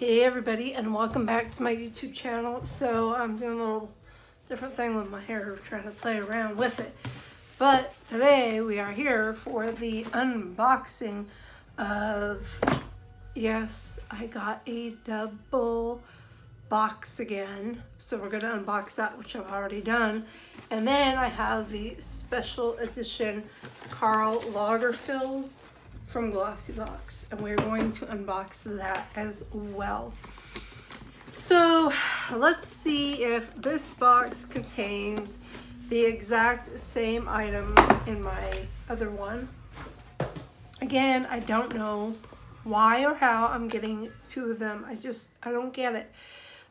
Hey everybody, and welcome back to my YouTube channel. So I'm doing a little different thing with my hair, trying to play around with it. But today we are here for the unboxing of, yes, I got a double box again. So we're going to unbox that, which I've already done. And then I have the special edition Karl Lagerfeld from Glossybox, and we're going to unbox that as well. So let's see if this box contains the exact same items in my other one. Again, I don't know why or how I'm getting two of them. I don't get it.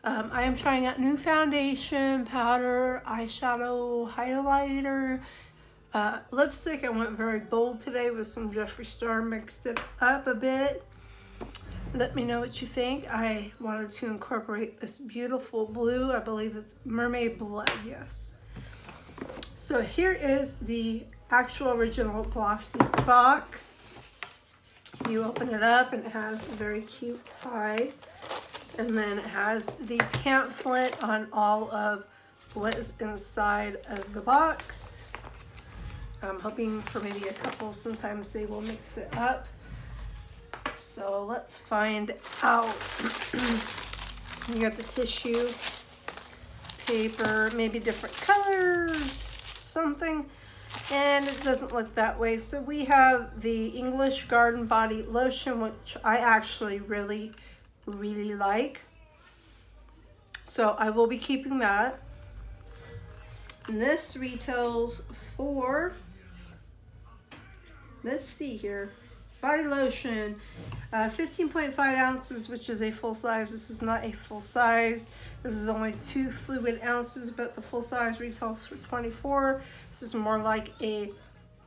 I am trying out new foundation, powder, eyeshadow, highlighter, lipstick. I went very bold today with some Jeffree Star, mixed it up a bit. Let me know what you think. I wanted to incorporate this beautiful blue. I believe it's mermaid blood, yes. So here is the actual original glossy box. You open it up and it has a very cute tie. And then it has the pamphlet on all of what is inside of the box. I'm hoping for maybe a couple. Sometimes they will mix it up. So let's find out. You got the tissue, paper, maybe different colors, something. And it doesn't look that way. So we have the English Garden Body Lotion, which I actually really like. So I will be keeping that. And this retails for, let's see here, body lotion, 15.5 ounces, which is a full size. This is not a full size. This is only 2 fluid ounces, but the full size retails for 24. This is more like a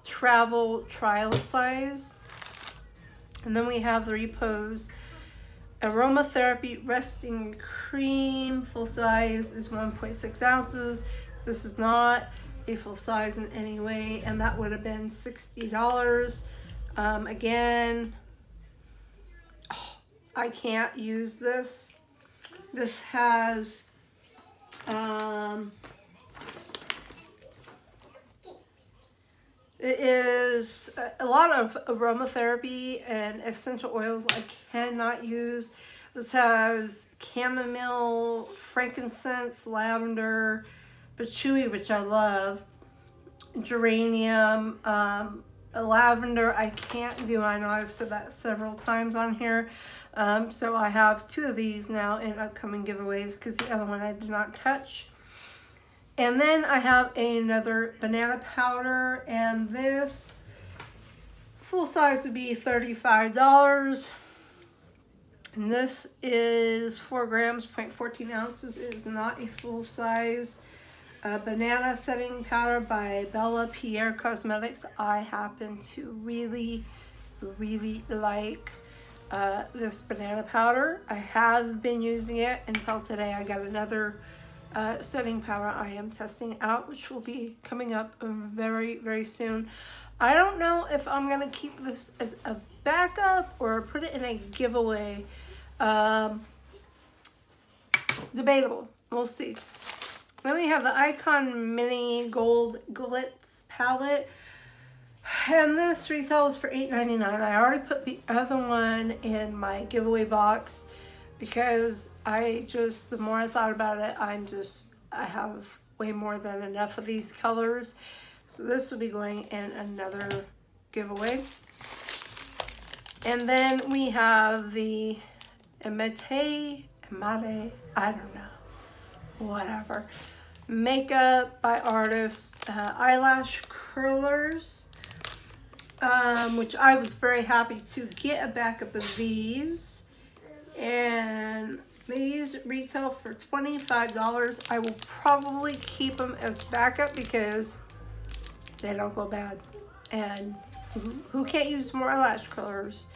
travel trial size. And then we have the Repose Aromatherapy Resting Cream. Full size is 1.6 ounces. This is not a full size in any way, and that would have been $60. Again, I can't use this. This has it is a lot of aromatherapy and essential oils I cannot use. This has chamomile, frankincense, lavender, patchouli, which I love, geranium, lavender I can't do. I know I've said that several times on here. So I have 2 of these now in upcoming giveaways because the other one I did not touch. And then I have another banana powder, and this full size would be $35. And this is 4 grams, 0.14 ounces. It is not a full size. Banana setting powder by Bella Pierre Cosmetics. I happen to really like this banana powder. I have been using it until today. I got another setting powder I am testing out, which will be coming up very soon. I don't know if I'm gonna keep this as a backup or put it in a giveaway. Debatable. We'll see. Then we have the Icon Mini Gold Glitz palette, and this retails for $8.99. I already put the other one in my giveaway box because the more I thought about it, I have way more than enough of these colors. So this will be going in another giveaway. And then we have the Amate, I don't know, whatever. Makeup by Artist eyelash curlers, which I was very happy to get a backup of these, and these retail for $25. I will probably keep them as backup because they don't go bad, and who can't use more eyelash curlers?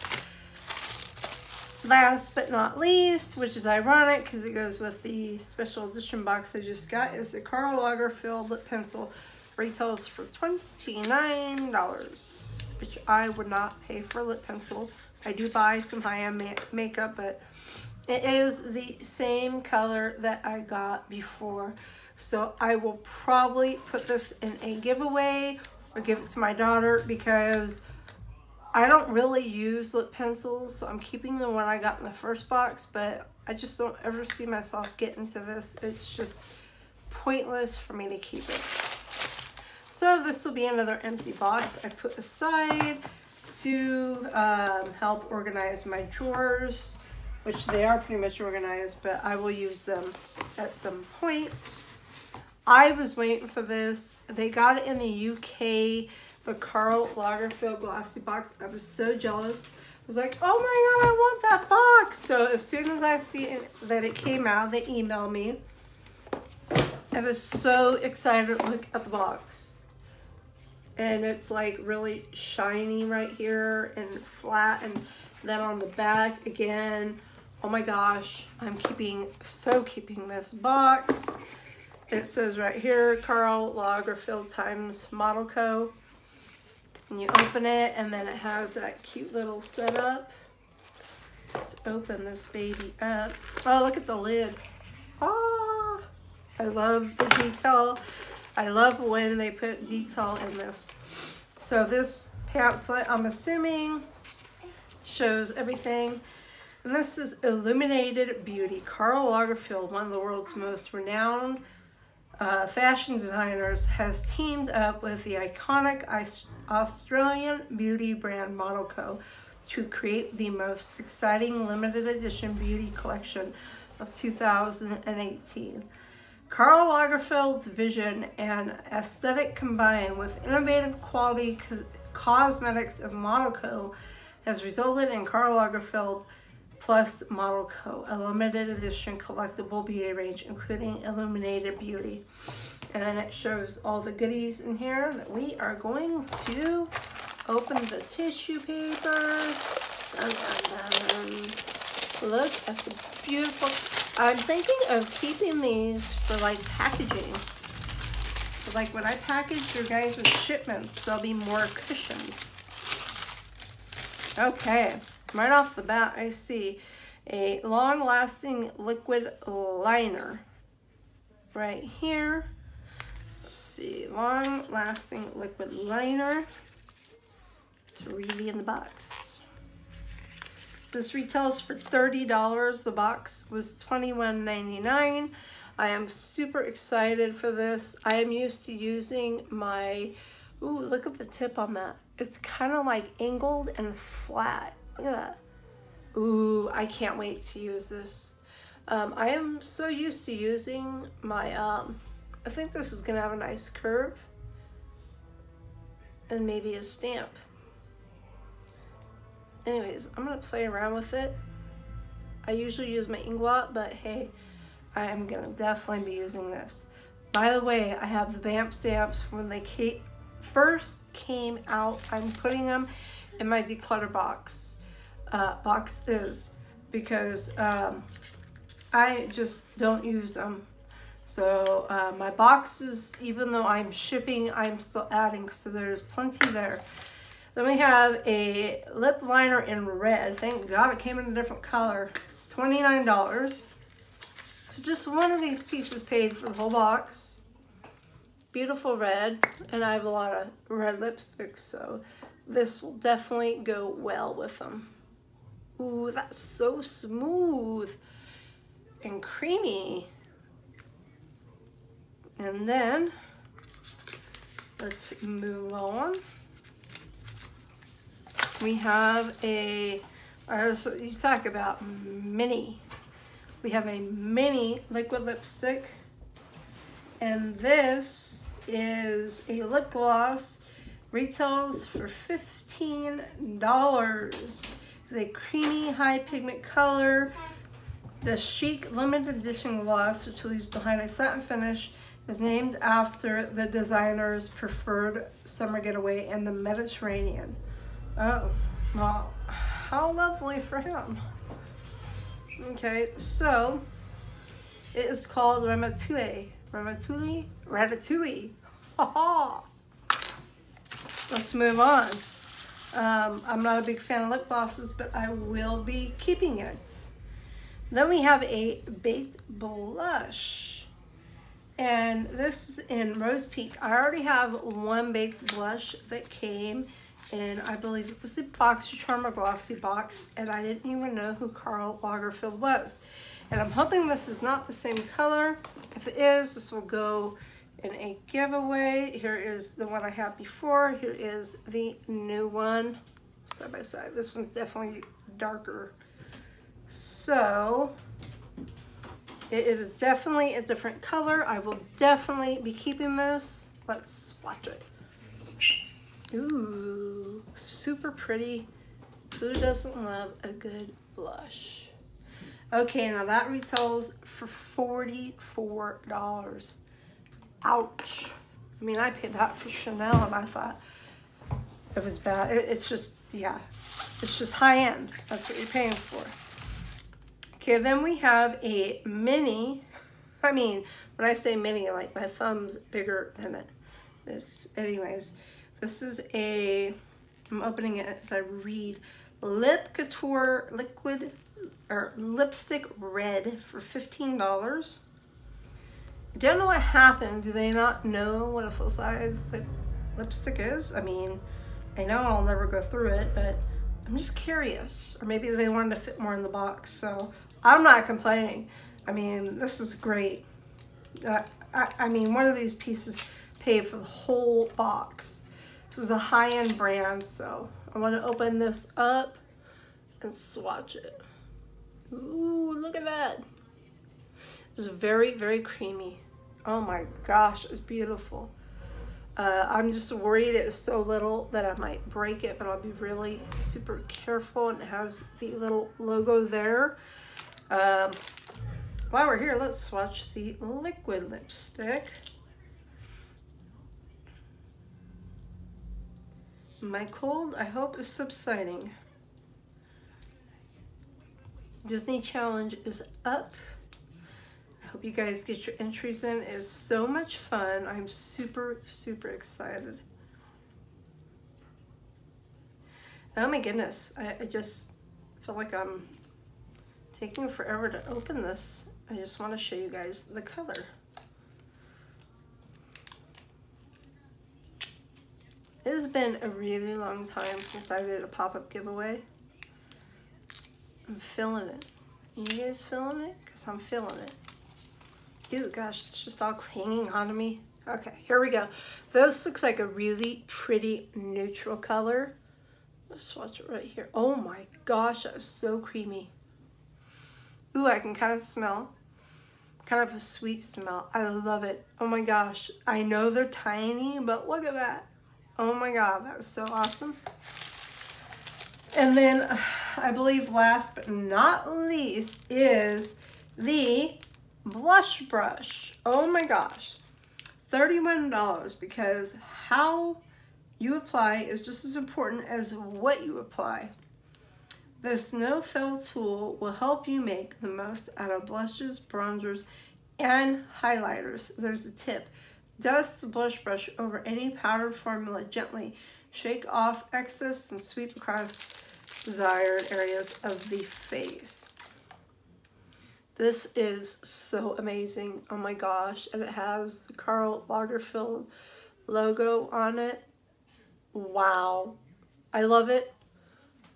Last but not least, which is ironic because it goes with the special edition box I just got, is the Karl Lagerfeld lip pencil. Retails for $29, which I would not pay for a lip pencil. I do buy some high-end makeup, but It is the same color that I got before. So I will probably put this in a giveaway or give it to my daughter because I don't really use lip pencils. So I'm keeping the one I got in the first box, but I just don't ever see myself getting to this. It's just pointless for me to keep it. So this will be another empty box I put aside to help organize my drawers, which they are pretty much organized, but I will use them at some point. I was waiting for this. They got it in the UK, the Karl Lagerfeld Glossybox. I was so jealous. I was like, oh my God, I want that box. So as soon as I see that it came out, they emailed me. I was so excited to look at the box. And it's like really shiny right here and flat. And then on the back again, oh my gosh, I'm keeping this box. It says right here, Karl Lagerfeld times modelco. And you open it and then it has that cute little setup. Let's open this baby up. Oh, look at the lid. Ah, I love the detail. I love when they put detail in this. So this pamphlet, I'm assuming, shows everything. And this is Illuminated Beauty. Karl Lagerfeld, one of the world's most renowned fashion designers, has teamed up with the iconic Australian beauty brand modelco to create the most exciting limited edition beauty collection of 2018. Karl Lagerfeld's vision and aesthetic combined with innovative quality cosmetics of modelco has resulted in Karl Lagerfeld plus modelco, a limited edition collectible beauty range, including Illuminated Beauty. And then it shows all the goodies in here that we are going to open the tissue paper. Dun, dun, dun. Look at the beautiful. I'm thinking of keeping these for like packaging. So like when I package your guys' shipments, they'll be more cushioned. Okay. Right off the bat, I see a long-lasting liquid liner right here. Let's see, long-lasting liquid liner. It's really in the box. This retails for $30. The box was $21.99. I am super excited for this. I am used to using my, ooh, look at the tip on that. It's kind of like angled and flat. Look at that. Ooh, I can't wait to use this. I am so used to using my, I think this is gonna have a nice curve and maybe a stamp. Anyways, I'm gonna play around with it. I usually use my ink blot, but hey, I am gonna definitely be using this. By the way, I have the vamp stamps when they first came out. I'm putting them in my declutter boxes because I just don't use them. So my boxes, even though I'm shipping, I'm still adding, so there's plenty there. Then we have a lip liner in red. Thank God it came in a different color. $29. So just one of these pieces paid for the whole box. Beautiful red, and I have a lot of red lipsticks, so this will definitely go well with them. Ooh, that's so smooth and creamy. And then, let's move on. We have a, so you talk about mini. We have a mini liquid lipstick. And this is a lip gloss. Retails for $15. It's a creamy high pigment color. The chic limited edition gloss, which leaves behind a satin finish, is named after the designer's preferred summer getaway in the Mediterranean. Oh, well, how lovely for him. Okay, so it is called Ratatouille. Ratatouille. Ha ha. Let's move on. I'm not a big fan of lip glosses, but I will be keeping it. Then we have a baked blush. And this is in Rose Peak. I already have one baked blush that came in, I believe it was a Box Charm or Glossybox, and I didn't even know who Karl Lagerfeld was. And I'm hoping this is not the same color. If it is, this will go in a giveaway. Here is the one I had before. Here is the new one, side by side. This one's definitely darker. So it is definitely a different color. I will definitely be keeping this. Let's swatch it. Ooh, super pretty. Who doesn't love a good blush? Okay, now that retails for $44. Ouch. I mean, I paid that for Chanel and I thought it was bad. It's just, yeah, it's just high end. That's what you're paying for. Okay, then we have a mini. I mean, when I say mini, like my thumb's bigger than it. Anyways, this is a, I'm opening it as I read, Lip Couture Liquid or Lipstick Red for $15. I don't know what happened. Do they not know what a full-size lipstick is? I mean, I know I'll never go through it, but I'm just curious. Or maybe they wanted to fit more in the box, so I'm not complaining. I mean, this is great. I mean, one of these pieces paid for the whole box. This is a high-end brand, so I want to open this up and swatch it. Ooh, look at that. This is very, very creamy. Oh my gosh, it's beautiful. I'm just worried it's so little that I might break it, but I'll be really super careful. And it has the little logo there. While we're here, let's swatch the liquid lipstick. My cold, I hope, is subsiding. Disney Challenge is up. I hope you guys get your entries in. It is so much fun. I'm super, super excited. Oh my goodness. I just feel like I'm taking forever to open this. I just want to show you guys the color. It has been a really long time since I did a pop-up giveaway. I'm feeling it. You guys feeling it? Because I'm feeling it. Ew, gosh, it's just all clinging onto me. Okay, here we go. This looks like a really pretty neutral color. Let's swatch it right here. Oh my gosh, that is so creamy. Ooh, I can kind of smell. Kind of a sweet smell. I love it. Oh my gosh. I know they're tiny, but look at that. Oh my god, that's so awesome. And then I believe last but not least is the blush brush. Oh my gosh. $31, because how you apply is just as important as what you apply. This no-fill tool will help you make the most out of blushes, bronzers, and highlighters. There's a tip. Dust the blush brush over any powdered formula gently. Shake off excess and sweep across desired areas of the face. This is so amazing. Oh my gosh. And it has the Karl Lagerfeld logo on it. Wow. I love it.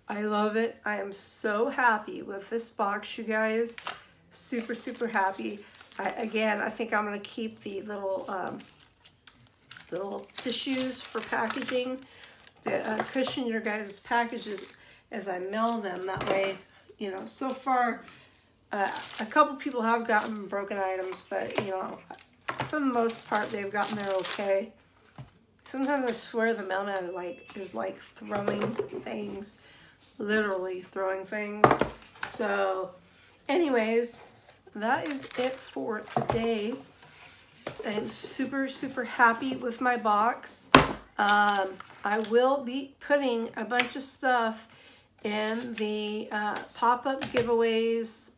I love it. I am so happy with this box, you guys. Super, super happy. Again, I think I'm going to keep the little tissues for packaging to cushion your guys' packages as I mail them. That way, you know, so far, a couple people have gotten broken items, but, you know, for the most part, they've gotten there okay. Sometimes I swear the mailman is like throwing things, literally throwing things. So, anyways, that is it for today. I'm super, super happy with my box. I will be putting a bunch of stuff in the pop-up giveaways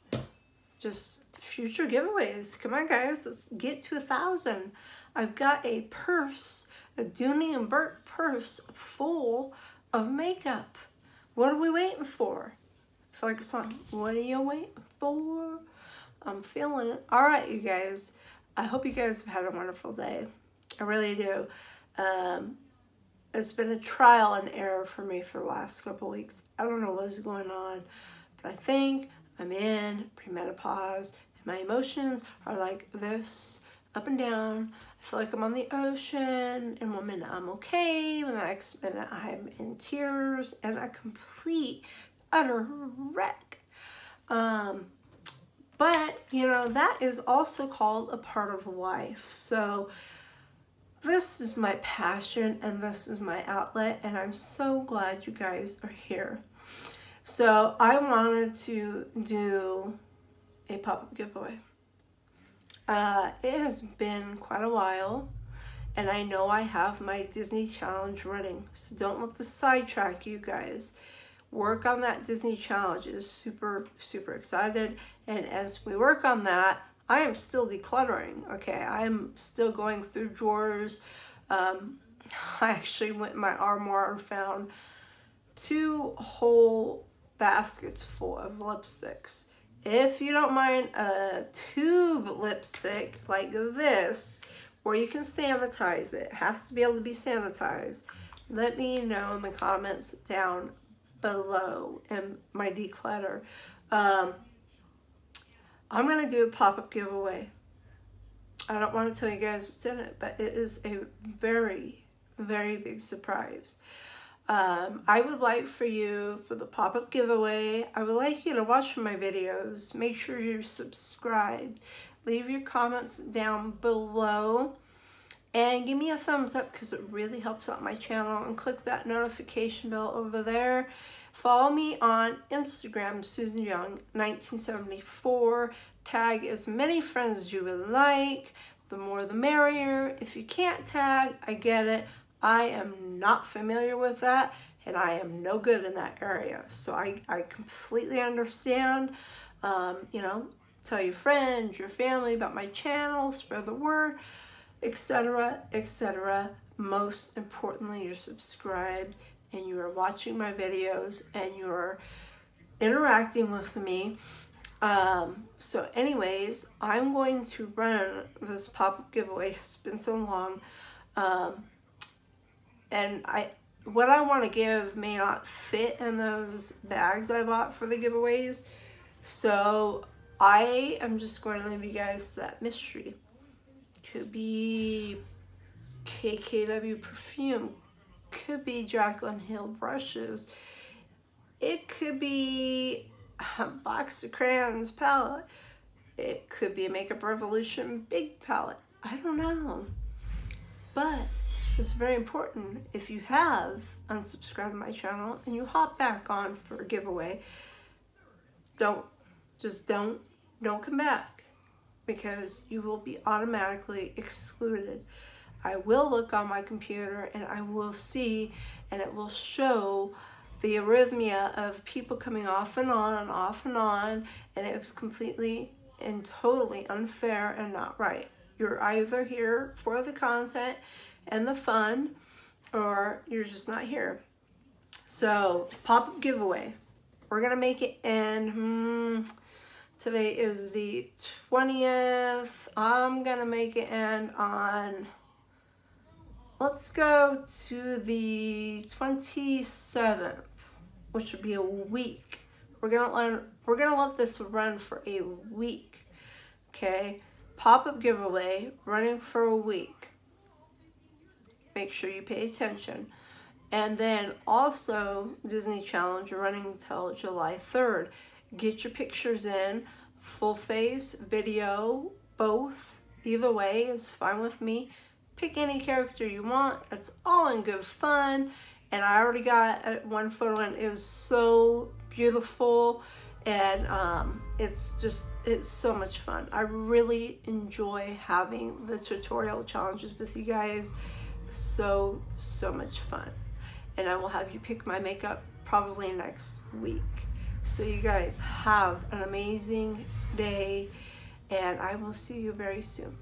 / just future giveaways. Come on, guys, let's get to 1,000. I've got a purse, a Dooney and Burt purse full of makeup. What are we waiting for? I feel like a song. What are you waiting for? I'm feeling it. All right, you guys. I hope you guys have had a wonderful day. I really do. It's been a trial and error for me for the last couple weeks. I don't know what's going on, but I think I'm in premenopause. And my emotions are like this, up and down. I feel like I'm on the ocean, and 1 minute I'm okay, and the next minute I'm in tears and a complete, utter wreck. But, you know, that is also called a part of life. So this is my passion and this is my outlet, and I'm so glad you guys are here. So I wanted to do a pop-up giveaway. It has been quite a while, and I know I have my Disney challenge running, so don't let this sidetrack you guys. Work on that Disney challenge. Is super, super excited, and as we work on that, I am still decluttering, okay? I'm still going through drawers. I actually went in my armoire and found 2 whole baskets full of lipsticks. If you don't mind a tube lipstick like this, where you can sanitize it, has to be able to be sanitized, let me know in the comments down below in my declutter. I'm going to do a pop-up giveaway. I don't want to tell you guys what's in it, but it is a very, very big surprise. I would like for you, for the pop-up giveaway, I would like you to watch my videos. Make sure you're subscribed. Leave your comments down below. And give me a thumbs up because it really helps out my channel. And click that notification bell over there. Follow me on Instagram, Susan Young 1974. Tag as many friends as you would like. The more the merrier. If you can't tag, I get it. I am not familiar with that, and I am no good in that area. So I completely understand. You know, tell your friends, your family about my channel, spread the word, etc., etc. Most importantly, you're subscribed and you are watching my videos and you're interacting with me. So anyways, I'm going to run this pop-up giveaway. It's been so long. And what I want to give may not fit in those bags I bought for the giveaways. So I am just going to leave you guys that mystery. Could be KKW perfume. Could be Jaclyn Hill brushes. It could be a box of crayons palette. It could be a Makeup Revolution big palette. I don't know. But it's very important, if you have unsubscribed to my channel and you hop back on for a giveaway, don't come back, because you will be automatically excluded. I will look on my computer and I will see, and it will show the arrhythmia of people coming off and on and off and on, and it was completely and totally unfair and not right. You're either here for the content and the fun, or you're just not here. So, pop-up giveaway. We're gonna make it end, today is the 20th. I'm gonna make it end on, let's go to the 27th, which would be a week. We're gonna let this run for a week, okay? Pop-up giveaway running for a week. Make sure you pay attention. And then also Disney Challenge running until July 3rd. Get your pictures in, full face, video, both. Either way is fine with me. Pick any character you want. It's all in good fun. And I already got one photo and it was so beautiful. And it's so much fun. I really enjoy having the tutorial challenges with you guys. So much fun. And I will have you pick my makeup probably next week. So you guys have an amazing day, and I will see you very soon.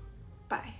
Bye.